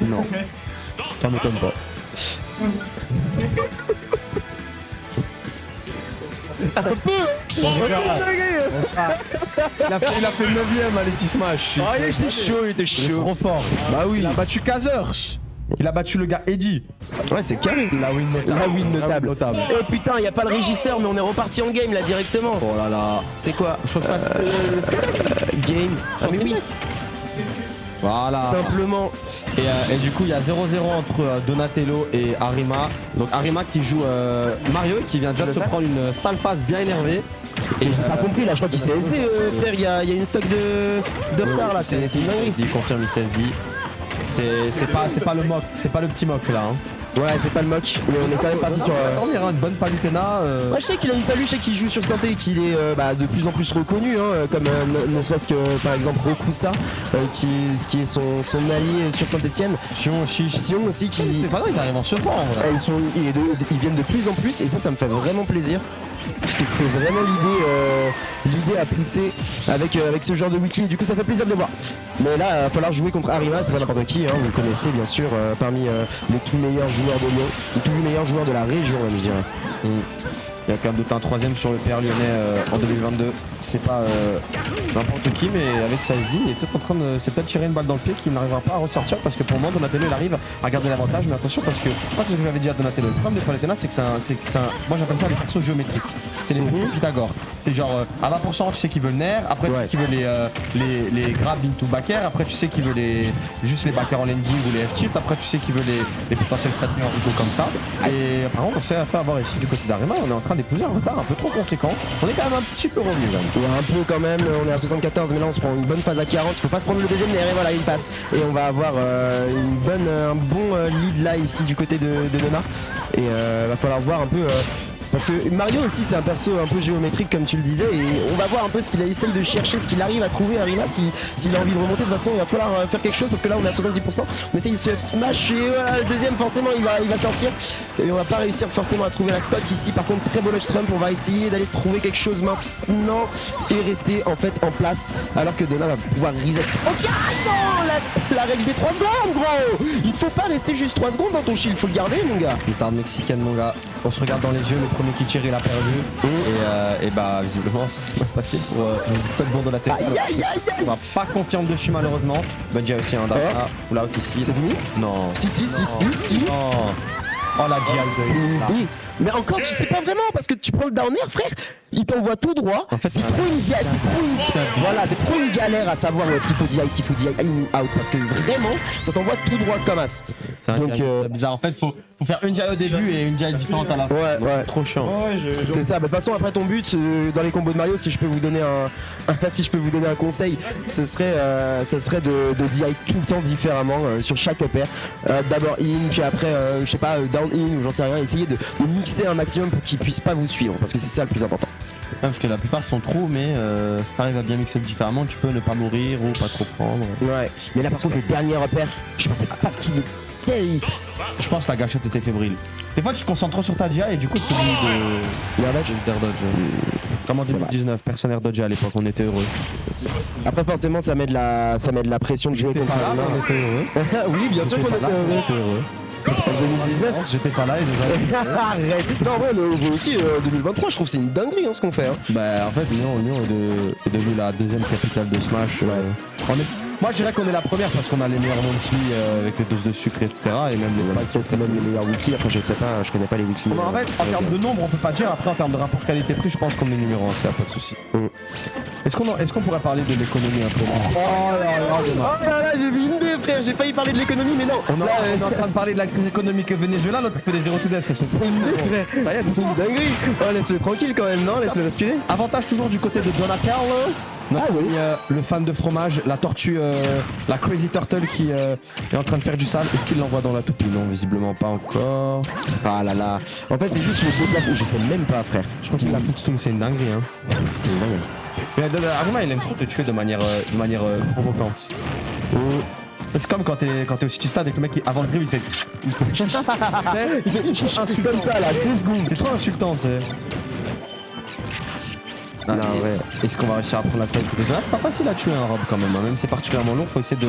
Non, ça m'étonne pas. Il a fait 9ème à Letty Smash. Oh, il était chaud, il était chaud. Trop fort. Bah oui, il a battu Kazer. Il a battu le gars Eddie. Ouais, c'est carré. La win notable. La win notable. Oh putain, y a pas le régisseur, mais on est reparti en game là directement. Oh là là. C'est quoi Je fasse Game. Ah, mais oui, Voilà. simplement. Et du coup, il y a 0-0 entre Donatello et Arima. Donc Arima qui joue Mario, qui vient déjà de se prendre une sale phase bien énervée. Et j'ai pas compris là, je crois qu'il s'est SD, frère. Y a une stock de retard là. C'est une dinguerie. Il confirme, il s'est SD. C'est pas le mock, c'est pas le petit mock là. Hein. Ouais, c'est pas le mock, mais on est quand même parti sur. On dirait une bonne Palutena. Moi je sais qu'il a une palu, je sais qu'il joue sur synthé et qu'il est de plus en plus reconnu, hein, comme ne serait-ce que par exemple Rokusa, qui est son allié sur Saint-Etienne. Sion aussi qui. Stéphano, ils arrivent en se fort en vrai. Ils viennent de plus en plus et ça me fait vraiment plaisir. Parce que c'était vraiment l'idée à pousser avec ce genre de weekly. Du coup, ça fait plaisir de le voir. Mais là, il va falloir jouer contre Arima, c'est pas n'importe qui. Hein, vous le connaissez bien sûr, parmi les tout meilleurs joueurs de Lyon, les tout meilleurs joueurs de la région, on va dire. Il y a quand même d'autres un troisième sur le PR lyonnais en 2022. C'est pas n'importe qui, mais avec sa SD, il est peut-être en train de tirer une balle dans le pied qui n'arrivera pas à ressortir parce que pour le moment Donatello il arrive à garder l'avantage. Mais attention parce que moi c'est ce que j'avais dit à Donatello. Le problème des Palutena c'est que c'est un moi j'appelle ça des persos géométriques. C'est les Pythagore. C'est genre à 20% tu sais qu'il veut le nerf, après tu sais qu'il veut les grab into backer, après tu sais qu'il veut juste les backers en landing ou les F-tilt, après tu sais qu'il veut les potentiels Saturn ou comme ça. Et par contre on s'est fait avoir ici du côté d'Arima, on est en train d'épouser un retard un peu trop conséquent. On est quand même un petit peu revenu là. Ouais, un peu quand même, on est à 74 mais là on se prend une bonne phase à 40, il faut pas se prendre le deuxième nerf et voilà il passe. Et on va avoir un bon lead là ici du côté de Nona. Et va falloir voir un peu. Parce que Mario aussi c'est un perso un peu géométrique comme tu le disais et on va voir un peu ce qu'il essaye de chercher, ce qu'il arrive à trouver Arima s'il a envie de remonter. De toute façon il va falloir faire quelque chose parce que là on est à 70%, on essaye de se smash et voilà le deuxième forcément il va sortir et on va pas réussir forcément à trouver la stock ici. Par contre très beau Lodge Trump, on va essayer d'aller trouver quelque chose maintenant et rester en fait en place alors que Donna va pouvoir reset. Oh tiens non la règle des 3 secondes gros. Il faut pas rester juste 3 secondes dans ton shield, il faut le garder mon gars. Putain de mexicaine mon gars. On se regarde dans les yeux, le premier qui tire il a perdu et bah visiblement ça s'est mal passé pour le bon de la tête. On va pas confirmer dessus malheureusement. Bungie a aussi un data full out ici. C'est fini? Non. Si. Oh la GI. Mais encore tu sais pas vraiment parce que tu prends le downer frère, il t'envoie tout droit. En fait c'est trop une galère à savoir où est-ce qu'il faut DI, s'il faut DI in out parce que vraiment ça t'envoie tout droit comme as. C'est bizarre en fait faut faire une DI au début et une DI différente à la fin. Ouais. Trop chiant. C'est ça, de toute façon après ton but dans les combos de Mario si je peux vous donner un conseil, ce serait de DI tout le temps différemment sur chaque upper. D'abord in, puis après je sais pas down in ou j'en sais rien, essayer de mixer un maximum pour qu'ils puissent pas vous suivre parce que c'est ça le plus important. Parce que la plupart sont trop, mais si t'arrives à bien mixer différemment, tu peux ne pas mourir ou pas trop prendre. Ouais, mais là par contre le dernier repère, je pensais pas qu'il était. Je pense que la gâchette était fébrile. Des fois tu te concentres trop sur ta DIA et du coup tu oublies de l'air dodge. Comme en 2019, personne air dodge à l'époque, on était heureux. Après forcément ça met de la pression de jouer contre Arima. On était heureux. Oui bien sûr qu'on était heureux. En 2019, j'étais pas là et déjà. Arrête. Non ouais le jeu aussi 2023 je trouve c'est une dinguerie ce qu'on fait. Bah en fait Lyon est devenu la deuxième capitale de Smash. Moi je dirais qu'on est la première parce qu'on a les meilleurs monthly avec les doses de sucre etc. Et même les meilleurs weekly, après je sais pas, je connais pas les weekly. En fait en termes de nombre on peut pas dire, après en termes de rapport qualité-prix je pense qu'on est numéro 1, c'est pas de soucis. Est-ce qu'on pourrait parler de l'économie un peu? Oh là j'ai vu une idée frère, j'ai failli parler de l'économie mais non. On est en train de parler de la crise économique Venezuela, l'autre fait des 0 to death, c'est une idée frère. Ça y est, c'est une dinguerie. Oh laisse-le tranquille quand même, non? Laisse-le respirer. Avantage toujours du côté de Donatello. Le fan de fromage, la tortue, la Crazy Turtle qui est en train de faire du sale. Est-ce qu'il l'envoie dans la toupie? Non, visiblement pas encore. Ah là là. En fait, c'est juste le déplacement. Je sais même pas, frère. Je pense que la footstool, c'est une dinguerie. Hein. C'est une dinguerie. Mais Arima, il aime trop te tuer de manière provocante. C'est comme quand t'es au City Stade et que le mec, avant le dribble, il fait. Il fait insultant comme ça là, 2 secondes. C'est trop insultant, tu sais. Non, ouais. Est-ce qu'on va réussir à prendre la stage du côté de là? C'est pas facile à tuer un rob quand même. Même si c'est particulièrement lourd, faut essayer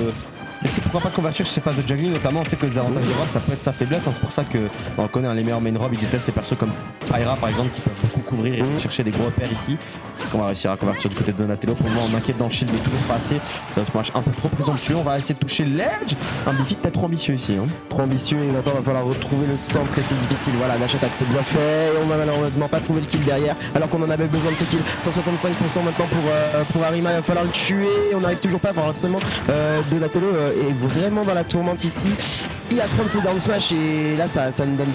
essayer pourquoi pas convertir sur ces phases de juggling, notamment on sait que les avantages de Rob ça peut être sa faiblesse, hein, c'est pour ça que on le connaît, les meilleurs main Rob ils détestent les persos comme Pyra par exemple qui peuvent beaucoup couvrir et chercher des gros repères ici. Est-ce qu'on va réussir à convertir du côté de Donatello? Pour le moment on inquiète dans le shield mais toujours pas assez. Dans ce match un peu trop présomptueux, on va essayer de toucher l'edge. Un défi peut-être trop ambitieux ici. Hein. Trop ambitieux et maintenant il va falloir retrouver le centre et c'est difficile. Voilà, dash attack c'est bien fait et on va malheureusement pas trouver le kill derrière alors qu'on en avait besoin de ce kill. 165% maintenant pour Arima, il va falloir le tuer. On n'arrive toujours pas forcément. Donatello est vraiment dans la tourmente ici. Il va se prendre ses down smash et là ça ne donne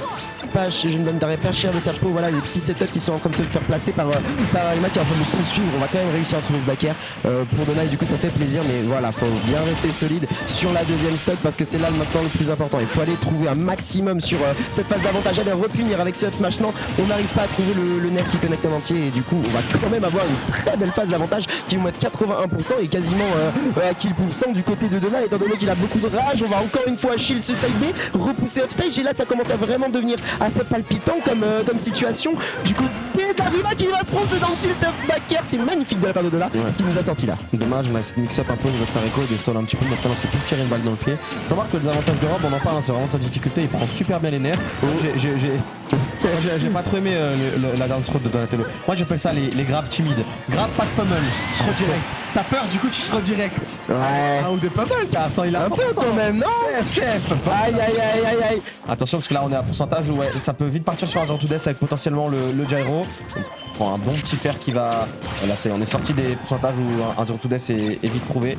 pas, je ne donnerai pas cher de sa peau. Voilà les petits setups qui sont en train de se faire placer par Arima qui est en train de le poursuivre. On va quand même réussir à trouver ce backer pour Dona et du coup ça fait plaisir, mais voilà, faut bien rester solide sur la deuxième stock parce que c'est là maintenant le plus important. Il faut aller trouver un maximum sur cette phase d'avantage, aller repunir avec ce up smash. Non, on n'arrive pas à trouver le nerf qui connecte en entier et du coup on va quand même avoir une très belle phase d'avantage qui va mettre 81% et quasiment à kill pourcent du côté de Dona étant donné qu'il a beaucoup de rage. On va encore une fois shield ce side B, repousser upstage et là ça commence à vraiment devenir assez palpitant comme situation. Du coup d'Arima qui va se prendre dans le tilt up backer, c'est magnifique de la part de Dona ce qui nous a sorti là. Dommage, on a essayé de mix up un peu au niveau de Sareko et de stall un petit peu, maintenant c'est plus tirer une balle dans le pied. Faut voir que les avantages de Rob, on en parle, hein, c'est vraiment sa difficulté, il prend super bien les nerfs. J'ai pas trop aimé la dance throw de Donatello. Moi j'appelle ça les grabs timides. Grab pas de pummel, tu se redirect. T'as peur du coup tu se redirect. Ouais. Un ou deux pummel t'as 100 il a un peu quand même, non chef. Aïe aïe aïe aïe aïe. Attention parce que là on est à pourcentage où ouais, ça peut vite partir sur un 0 to death avec potentiellement le gyro. On prend un bon petit fer qui va... Là on est sorti des pourcentages où un 0 to death est vite prouvé.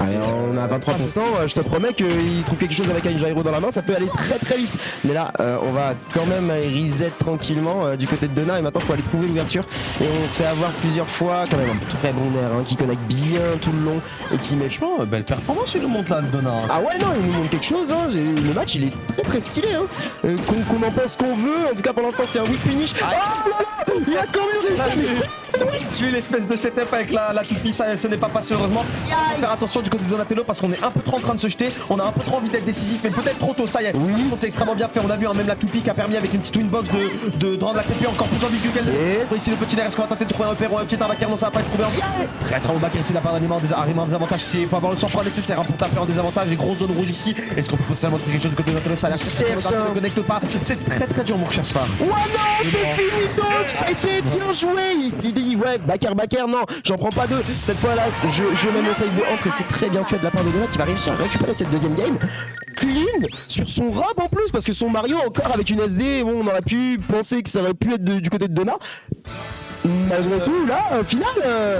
Allez, on a 23%, je te promets qu'il trouve quelque chose avec un gyro dans la main, ça peut aller très très vite. Mais là, on va quand même reset tranquillement du côté de Dona et maintenant il faut aller trouver l'ouverture. Et on se fait avoir plusieurs fois, quand même un très bon nerf qui connecte bien tout le long et qui met... Franchement, belle performance il nous montre là le Dona. Ah ouais non, il nous montre quelque chose, hein. Le match il est très très stylé. Hein. Qu'on en pense qu'on veut, en tout cas pour l'instant c'est un weak finish. Oh là là, il a quand même réussi. Tu es l'espèce de setup avec la toupie, ça n'est pas passé heureusement. Faut faire attention du côté de Donatello parce qu'on est un peu trop en train de se jeter, on a un peu trop envie d'être décisif mais peut-être trop tôt, ça y est. Oui, c'est extrêmement bien fait, on a vu même la toupie qui a permis avec une petite winbox de rendre la toupie encore plus ambiguë qu'elle. Ici le petit nerf, est-ce qu'on va tenter de trouver un repère ou un petit arbacar? Non, ça va pas être trouvé. Très très haut back ici de la part d'Arima en désavantage, il faut avoir le sang-froid nécessaire pour taper en désavantage, les grosses zones rouges ici. Est-ce qu'on peut potentiellement trouver quelque chose du côté de Donatello? Ça a l'air que ne connecte pas, c'est très très dur mon cher Sfar. Ouais non, c'est fini donc, ça a été bien joué ici, ouais, backer, non, j'en prends pas deux. Cette fois là, je mets le side de entre et c'est très bien fait de la part de Dona qui va réussir à récupérer cette deuxième game. Clean sur son robe en plus parce que son Mario encore avec une SD, bon on aurait pu penser que ça aurait pu être du côté de Dona. Malgré tout, là, au final...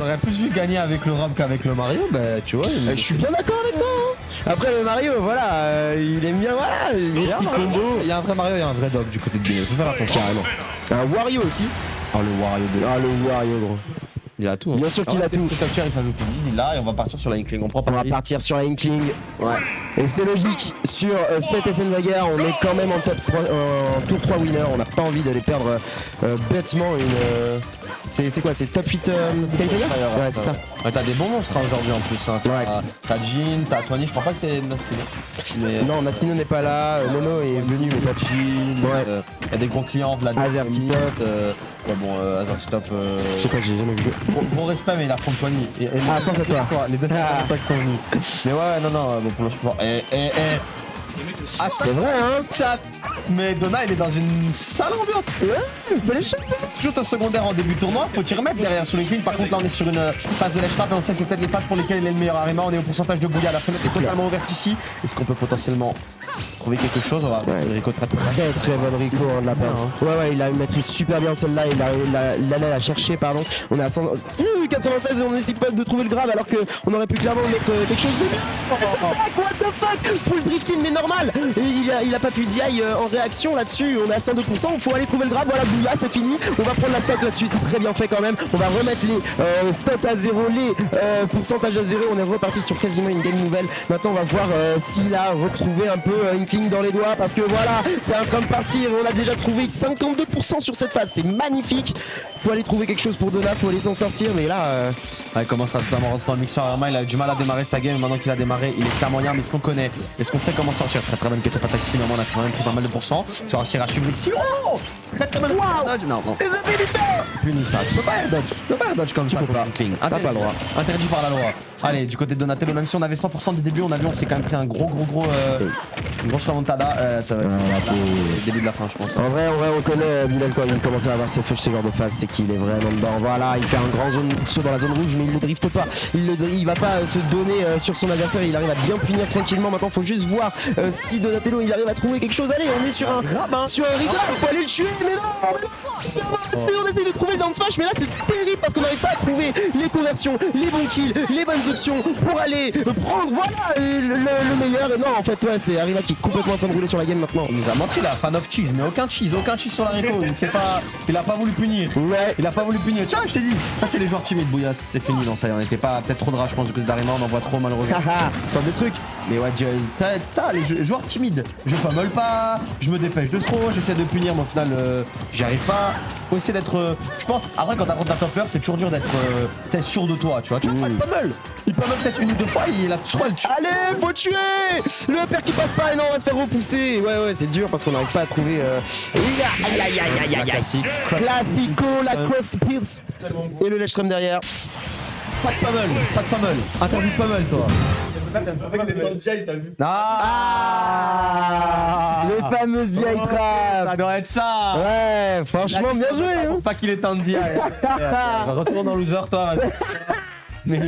On aurait plus vu gagner avec le Rob qu'avec le Mario, bah tu vois... Je suis bien d'accord avec toi hein. Après le Mario, voilà, il aime bien, voilà... Il y a un petit combo, il y a un vrai Mario, il y a un vrai Dog du côté de Dina, faut faire attention. Carrément. Un Wario aussi. Ah le Wario de... Ah le Wario gros. Il a tout. Hein. Bien sûr qu'il a tout. Il s'ajoute il là et on va partir sur la Inkling. On va partir sur la Inkling. Ouais. Et c'est logique. Sur cette SN Vagar, on est quand même en top 3, tour 3 winner. On n'a pas envie d'aller perdre bêtement une. C'est quoi? C'est top 8 Kaitaya? Ouais, c'est ça. Ouais, t'as des bons monstres aujourd'hui en plus. Hein. T'as Jin, t'as Tony, je crois pas que t'es Naskino. Mais... Non, Naskino n'est pas là. Nono est venu, mais pas Jin. Ouais. Y a des gros clients, Vlad. Azertitop. Ouais, bon, Azertitop. Je sais pas, j'ai jamais vu. Gros respect, mais il affronte Tony. Ah, attends, c'est toi. Les deux qui sont venus. Mais ouais, non, bon, pour le sport. Ah, c'est vrai, hein, chat. Mais Dona, il est dans une sale ambiance. Ouais, mais les shots, shoot au secondaire en début de tournoi, faut t'y remettre derrière sur les clean. Par contre, là, on est sur une phase de ledge trap et on sait que c'est peut-être les phases pour lesquelles il est le meilleur Arima. On est au pourcentage de bouillie. La fenêtre est totalement ouverte ici. Est-ce qu'on peut potentiellement trouver quelque chose? On va Rico très bonne Rico de la part. Ouais, il a maîtrise super bien celle-là. Il allait la chercher, pardon. On est à 196 et on essaie pas de trouver le grave alors qu'on aurait pu clairement mettre quelque chose de bien. What the fuck? Full drifting, mais normal. Il a pas pu DI en réaction là-dessus. On est à 102%. Il faut aller trouver le grave. Voilà, Bouya, c'est fini. On va prendre la stock là-dessus. C'est très bien fait quand même. On va remettre les stocks à zéro, les pourcentages à zéro. On est reparti sur quasiment une game nouvelle. Maintenant, on va voir s'il a retrouvé un peu une cling dans les doigts parce que voilà, c'est en train de partir. On a déjà trouvé 52% sur cette phase, c'est magnifique. Faut aller trouver quelque chose pour Donat, faut aller s'en sortir, mais là. Il commence à totalement rentrer dans le mixeur. Arma, il a du mal à démarrer sa game. Maintenant qu'il a démarré, il est clairement bien. Mais est-ce qu'on connaît? Est-ce qu'on sait comment sortir? Très très bonne keto attaque ici. Normalement, on a quand même pris pas mal de pourcents. Sur un tir à suivre ici. Oh, très très bonne dodge. Non, non. Puni ça. Tu peux pas air dodge. Tu peux pas air dodge comme ça. Cling. T'as pas le droit. Interdit par la loi. Allez, du côté de Donatello, même si on avait 100% du début, on s'est quand même pris un une grosse remontada. Ça va être le début de la fin, je pense. En vrai, on connaît Bilal quand il commence à avoir ce genre de phase, c'est qu'il est vraiment dedans. Voilà, il fait un grand saut dans la zone rouge, mais il ne drifte pas. Il va pas se donner sur son adversaire, il arrive à bien punir tranquillement. Maintenant, faut juste voir si Donatello il arrive à trouver quelque chose. Allez, on est sur un rideau, faut aller le tuer, mais non, on essaie de trouver le down smash, mais là c'est terrible parce qu'on n'arrive pas à trouver les conversions, les bons kills, les bonnes options pour aller prendre le meilleur. Et non, en fait, ouais, c'est Arriva qui est complètement en train de rouler sur la game maintenant. Il nous a menti là, fan of cheese, mais aucun cheese sur la repo. Il a pas voulu punir. Ouais. Il a pas voulu punir. Tiens, je t'ai dit. Ça, c'est les joueurs timides, Bouillasse. C'est fini, non, ça y est, on était pas peut-être trop de rage, je pense, du côté d'Arima, on en voit trop malheureusement. Pas de trucs. Mais ouais, ça, les joueurs timides. Je pummel pas, je me dépêche de trop, j'essaie de punir, mais au final, j'y arrive pas. Faut essayer d'être. Je pense, après, quand t'affrontes un topper, c'est toujours dur d'être sûr de toi, tu vois. Tu vois, il pummel. Il pummel peut-être une ou deux fois, il a soit le tue. Allez, faut tuer. Le upper qui passe pas, et non, on va se faire repousser. Ouais, c'est dur parce qu'on n'arrive pas à trouver. Aïe. Classico, la cross speeds. Et le ledge derrière. Pas de pummel. Interdit de pummel, toi. Le fameux DI trap. Ça doit être ça. Ouais, franchement, bien joué. Faut pas qu'il ait un DI. Retourne en loser, toi. Mais